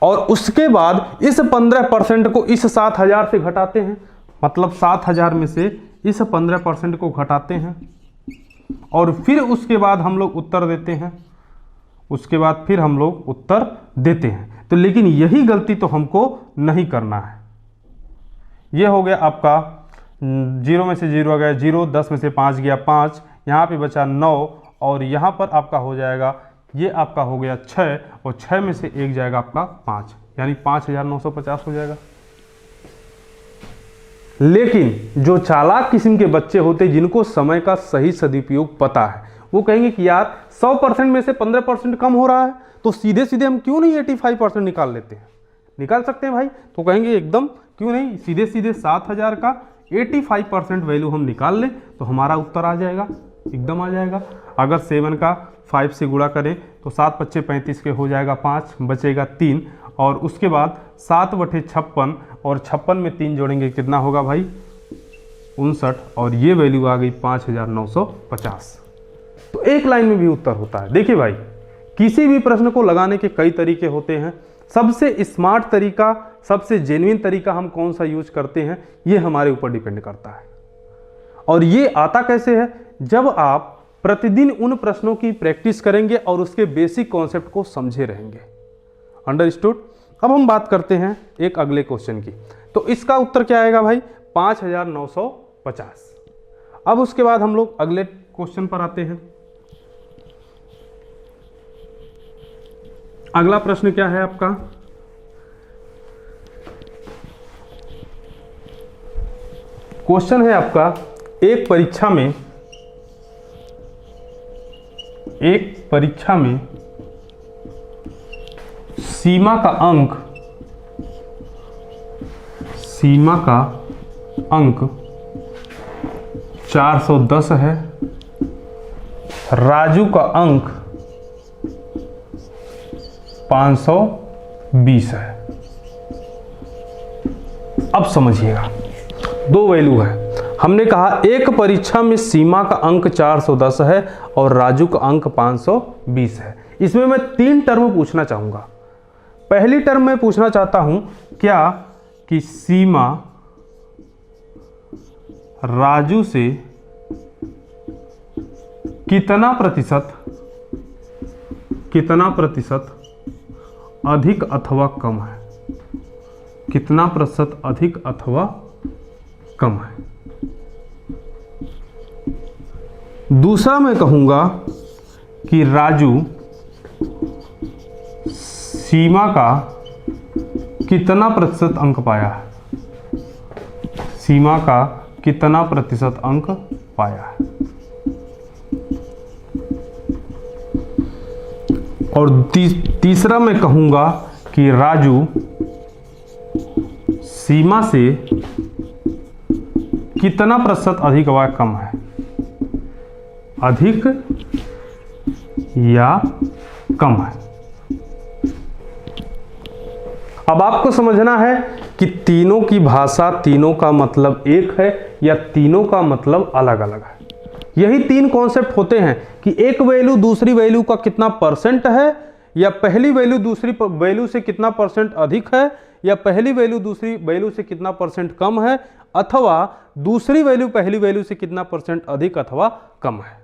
और उसके बाद इस 15% को इस 7000 से घटाते हैं। मतलब 7000 में से इस 15% को घटाते हैं, और फिर उसके बाद हम लोग उत्तर देते हैं। तो लेकिन यही गलती तो हमको नहीं करना है। ये हो गया आपका 0 में से 0 गया 0, 10 में से 5 गया 5, यहाँ पे बचा 9, और यहाँ पर आपका हो जाएगा, ये आपका हो गया 6, और 6 में से 1 जाएगा आपका 5, यानी 5950 हो जाएगा। लेकिन जो चालाक किस्म के बच्चे होते हैं, जिनको समय का सही सदुपयोग पता है, वो कहेंगे कि यार 100% में से 15% कम हो रहा है, तो सीधे सीधे हम क्यों नहीं 85% निकाल लेते हैं? निकाल सकते हैं भाई। तो कहेंगे एकदम क्यों नहीं, सीधे सीधे 7000 का 85% वैल्यू हम निकाल लें तो हमारा उत्तर आ जाएगा, एकदम आ जाएगा। अगर 7 का 5 से गुणा करें तो 7 × 5 = 35 के हो जाएगा 5, बचेगा 3, और उसके बाद 7/56, और 56 में 3 जोड़ेंगे कितना होगा भाई? 59, और ये वैल्यू आ गई 5950। तो एक लाइन में भी उत्तर होता है। देखिए भाई, किसी भी प्रश्न को लगाने के कई तरीके होते हैं। सबसे स्मार्ट तरीका, सबसे जेन्युइन तरीका हम कौन सा यूज करते हैं, ये हमारे ऊपर डिपेंड करता है। और ये आता कैसे है? जब आप प्रतिदिन उन प्रश्नों की प्रैक्टिस करेंगे और उसके बेसिक कॉन्सेप्ट को समझे रहेंगे। अंडरस्टूड? अब हम बात करते हैं एक अगले क्वेश्चन की। तो इसका उत्तर क्या आएगा भाई? 5950। अब उसके बाद हम लोग अगले क्वेश्चन पर आते हैं। अगला प्रश्न क्या है आपका? क्वेश्चन है आपका, एक परीक्षा में सीमा का अंक 410 है, राजू का अंक 520 है। अब समझिएगा, दो वैल्यू है। हमने कहा एक परीक्षा में सीमा का अंक 410 है और राजू का अंक 520 है। इसमें मैं 3 टर्म पूछना चाहूंगा। पहली टर्म में पूछना चाहता हूं क्या कि सीमा राजू से कितना प्रतिशत अधिक अथवा कम है? कितना प्रतिशत अधिक अथवा कम है? दूसरा मैं कहूंगा कि राजू सीमा का कितना प्रतिशत अंक पाया है? सीमा का कितना प्रतिशत अंक पाया है? और तीसरा मैं कहूंगा कि राजू सीमा से कितना प्रतिशत अधिक व कम है, अधिक या कम है। अब आपको समझना है कि तीनों की भाषा, तीनों का मतलब एक है या तीनों का मतलब अलग अलग है। यही तीन कॉन्सेप्ट होते हैं कि एक वैल्यू दूसरी वैल्यू का कितना परसेंट है, या पहली वैल्यू दूसरी वैल्यू से कितना परसेंट अधिक है, या पहली वैल्यू दूसरी वैल्यू से कितना परसेंट कम है, अथवा दूसरी वैल्यू पहली वैल्यू से कितना परसेंट अधिक अथवा कम है।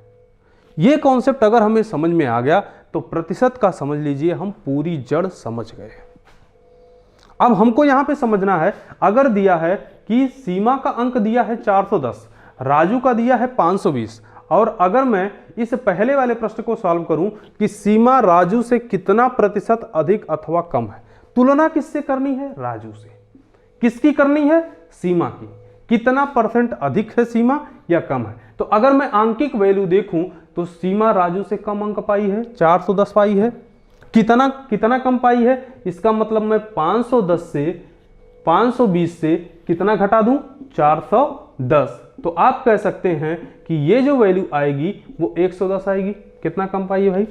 ये कॉन्सेप्ट अगर हमें समझ में आ गया तो प्रतिशत का समझ लीजिए हम पूरी जड़ समझ गए। अब हमको यहां पे समझना है, अगर दिया है कि सीमा का अंक दिया है 410, राजू का दिया है 520, और अगर मैं इस पहले वाले प्रश्न को सॉल्व करूं कि सीमा राजू से कितना प्रतिशत अधिक अथवा कम है, तुलना किससे करनी है, राजू से। किसकी करनी है, सीमा की। कितना परसेंट अधिक है सीमा या कम है। तो अगर मैं आंकिक वैल्यू देखूं तो सीमा राजू से कम अंक पाई है, 410 पाई है। कितना कम पाई है, इसका मतलब मैं 520 से कितना घटा दूं, 410। तो आप कह सकते हैं कि ये जो वैल्यू आएगी वो 110 आएगी। कितना कम पाई है भाई,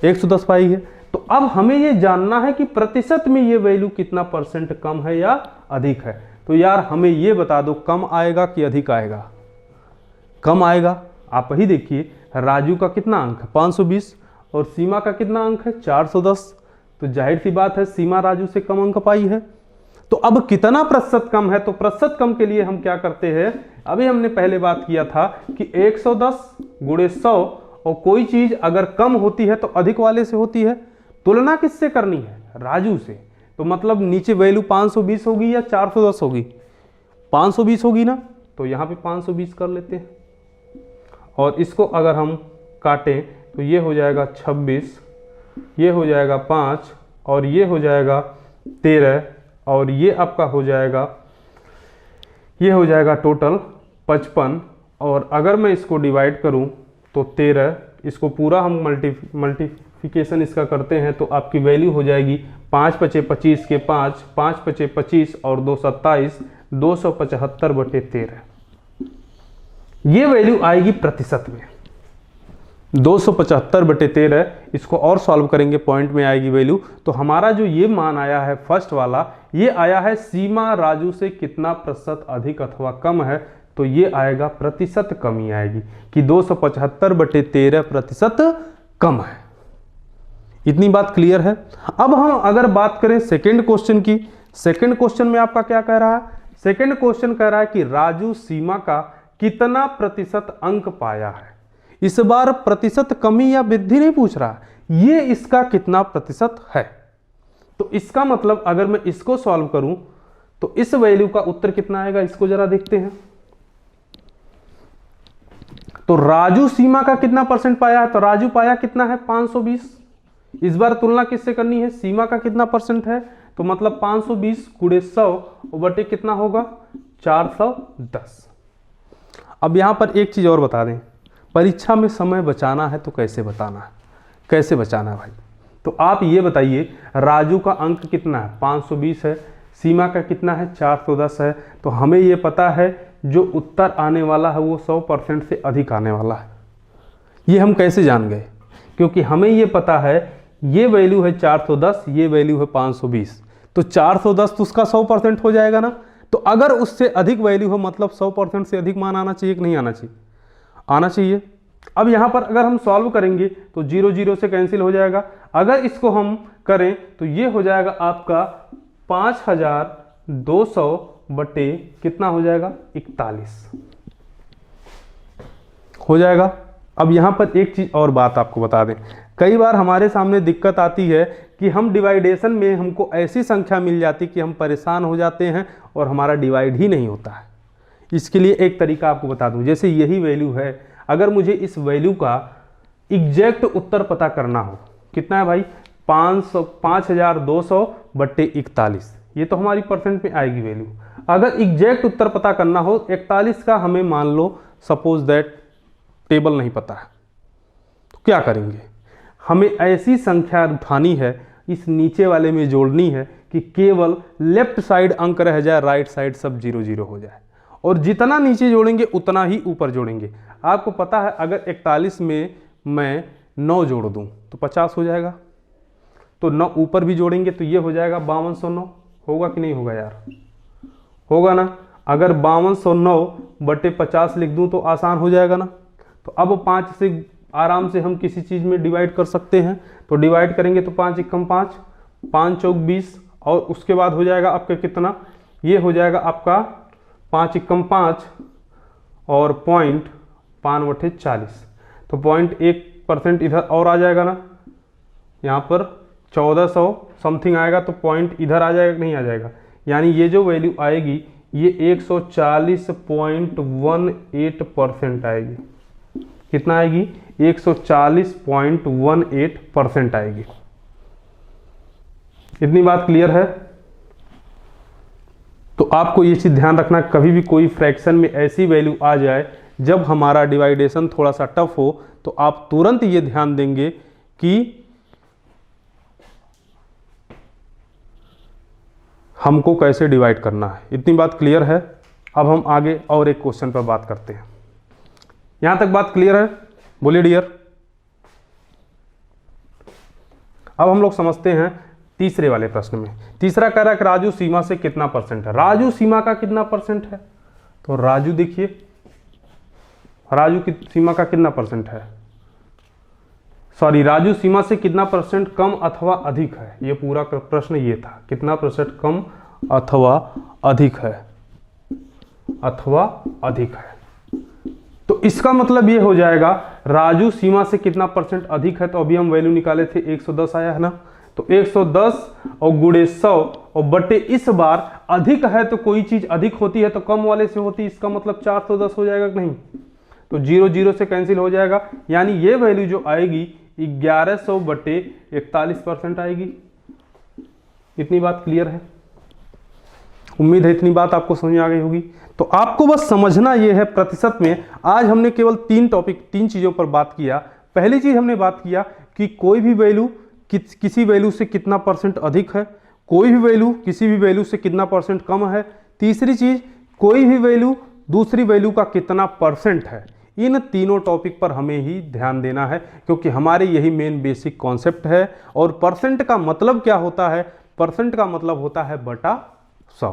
110 पाई है। तो अब हमें ये जानना है कि प्रतिशत में ये वैल्यू कितना परसेंट कम है या अधिक है। तो यार हमें ये बता दो, कम आएगा कि अधिक आएगा, कम आएगा। आप ही देखिए, राजू का कितना अंक है, 520, और सीमा का कितना अंक है, 410। तो जाहिर सी बात है सीमा राजू से कम अंक पाई है। तो अब कितना प्रतिशत कम है, तो प्रतिशत कम के लिए हम क्या करते हैं, अभी हमने पहले बात किया था कि 110 गुणे 100, और कोई चीज अगर कम होती है तो अधिक वाले से होती है। तुलना किससे करनी है, राजू से। तो मतलब नीचे वैल्यू 520 होगी या 410 होगी, 520 होगी ना। तो यहाँ पे 520 कर लेते हैं, और इसको अगर हम काटें तो ये हो जाएगा 26, ये हो जाएगा 5, और ये हो जाएगा 13, और ये आपका हो जाएगा, ये हो जाएगा टोटल 55। और अगर मैं इसको डिवाइड करूं तो 13, इसको पूरा हम मल्टीप्लिकेशन इसका करते हैं तो आपकी वैल्यू हो जाएगी 5 पचे 25 के 5, 5 पचे 25 और 2 27, 275/13। ये वैल्यू आएगी प्रतिशत में, 275/13। इसको और सॉल्व करेंगे, पॉइंट में आएगी वैल्यू। तो हमारा जो ये मान आया है फर्स्ट वाला, ये आया है सीमा राजू से कितना प्रतिशत अधिक अथवा कम है। तो ये आएगा प्रतिशत कमी आएगी कि 275/13 प्रतिशत कम है। इतनी बात क्लियर है। अब हम अगर बात करें सेकेंड क्वेश्चन की, सेकेंड क्वेश्चन में आपका क्या कह रहा है, सेकेंड क्वेश्चन कह रहा है कि राजू सीमा का कितना प्रतिशत अंक पाया है। इस बार प्रतिशत कमी या वृद्धि नहीं पूछ रहा, ये इसका कितना प्रतिशत है। तो इसका मतलब अगर मैं इसको सॉल्व करूं तो इस वैल्यू का उत्तर कितना आएगा, इसको जरा देखते हैं। तो राजू सीमा का कितना परसेंट पाया है, तो राजू पाया कितना है, 520। इस बार तुलना किससे करनी है, सीमा का कितना परसेंट है, तो मतलब 520 गुणे 100 बटे कितना होगा, 410। अब यहां पर एक चीज और बता दें, परीक्षा में समय बचाना है तो कैसे बताना है, कैसे बचाना है भाई। तो आप ये बताइए, राजू का अंक कितना है, 520 है, सीमा का कितना है, 410 है। तो हमें ये पता है जो उत्तर आने वाला है वो 100% से अधिक आने वाला है। ये हम कैसे जान गए, क्योंकि हमें ये पता है ये वैल्यू है 410, ये वैल्यू है 520। तो 410 तो उसका 100% हो जाएगा ना। तो अगर उससे अधिक वैल्यू हो मतलब 100% से अधिक मान आना चाहिए कि नहीं आना चाहिए, आना चाहिए। अब यहाँ पर अगर हम सॉल्व करेंगे तो 0 0 से कैंसिल हो जाएगा। अगर इसको हम करें तो ये हो जाएगा आपका 5200 बटे कितना हो जाएगा, 41 हो जाएगा। अब यहाँ पर एक चीज और बात आपको बता दें, कई बार हमारे सामने दिक्कत आती है कि हम डिवाइडेशन में हमको ऐसी संख्या मिल जाती कि हम परेशान हो जाते हैं और हमारा डिवाइड ही नहीं होता है। इसके लिए एक तरीका आपको बता दूं, जैसे यही वैल्यू है, अगर मुझे इस वैल्यू का एग्जैक्ट उत्तर पता करना हो, कितना है भाई, 5200 बटे 41, ये तो हमारी परसेंट में आएगी वैल्यू। अगर एग्जैक्ट उत्तर पता करना हो 41 का, हमें मान लो सपोज दैट टेबल नहीं पता है, तो क्या करेंगे, हमें ऐसी संख्या उठानी है, इस नीचे वाले में जोड़नी है कि केवल लेफ्ट साइड अंक रह जाए, राइट साइड सब 0 0 हो जाए। और जितना नीचे जोड़ेंगे उतना ही ऊपर जोड़ेंगे। आपको पता है अगर 41 में मैं 9 जोड़ दूं तो 50 हो जाएगा, तो 9 ऊपर भी जोड़ेंगे तो ये हो जाएगा 5209। होगा कि नहीं होगा यार? होगा ना। अगर 5209/50 लिख दूं तो आसान हो जाएगा ना। तो अब 5 से आराम से हम किसी चीज़ में डिवाइड कर सकते हैं। तो डिवाइड करेंगे तो 5 एकम 5, 5 चौक 20, और उसके बाद हो जाएगा आपका कितना, ये हो जाएगा आपका 5 एकम 5 और 0.5/40। तो 0.1% इधर और आ जाएगा ना, यहाँ पर 1400 समथिंग आएगा, तो पॉइंट इधर आ जाएगा, नहीं आ जाएगा। यानी ये जो वैल्यू आएगी ये 140.18% आएगी। कितना आएगी? 140.18% आएगी। इतनी बात क्लियर है? तो आपको ये चीज ध्यान रखना, कभी भी कोई फ्रैक्शन में ऐसी वैल्यू आ जाए जब हमारा डिवाइडेशन थोड़ा सा टफ हो, तो आप तुरंत ये ध्यान देंगे कि हमको कैसे डिवाइड करना है। इतनी बात क्लियर है? अब हम आगे और एक क्वेश्चन पर बात करते हैं। यहां तक बात क्लियर है? बोलिए डियर। अब हम लोग समझते हैं तीसरे वाले प्रश्न में। तीसरा कह रहा है कि राजू सीमा से कितना परसेंट है। राजू सीमा का कितना परसेंट है? तो राजू देखिए, राजू की सीमा का कितना परसेंट है, सॉरी, राजू सीमा से कितना परसेंट कम अथवा अधिक है। ये पूरा प्रश्न ये था, कितना परसेंट कम अथवा अधिक है, अथवा अधिक है। तो इसका मतलब ये हो जाएगा राजू सीमा से कितना परसेंट अधिक है। तो अभी हम वैल्यू निकाले थे 110 आया है ना, तो 110 और गुणे 100 और बटे इस बार अधिक है, तो कोई चीज अधिक होती है तो कम वाले से होती है, इसका मतलब 410 हो जाएगा कि नहीं। तो 0 0 से कैंसिल हो जाएगा, यानी ये वैल्यू जो आएगी 1100/41% आएगी। इतनी बात क्लियर है? उम्मीद है इतनी बात आपको समझ में आ गई होगी। तो आपको बस समझना ये है प्रतिशत में। आज हमने केवल 3 चीजों पर बात किया। पहली चीज हमने बात किया कि कोई भी वैल्यू किसी वैल्यू से कितना परसेंट अधिक है, कोई भी वैल्यू किसी भी वैल्यू से कितना परसेंट कम है। तीसरी चीज, कोई भी वैल्यू दूसरी वैल्यू का कितना परसेंट है। इन तीनों टॉपिक पर हमें ही ध्यान देना है, क्योंकि हमारे यही मेन बेसिक कॉन्सेप्ट है। और परसेंट का मतलब क्या होता है? परसेंट का मतलब होता है बटा 100।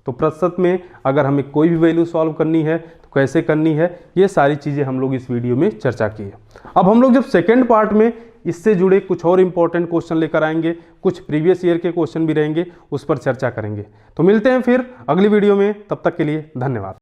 तो प्रतिशत में अगर हमें कोई भी वैल्यू सॉल्व करनी है तो कैसे करनी है, ये सारी चीज़ें हम लोग इस वीडियो में चर्चा की है। अब हम लोग जब सेकेंड पार्ट में इससे जुड़े कुछ और इंपॉर्टेंट क्वेश्चन लेकर आएंगे, कुछ प्रीवियस ईयर के क्वेश्चन भी रहेंगे, उस पर चर्चा करेंगे। तो मिलते हैं फिर अगली वीडियो में, तब तक के लिए धन्यवाद।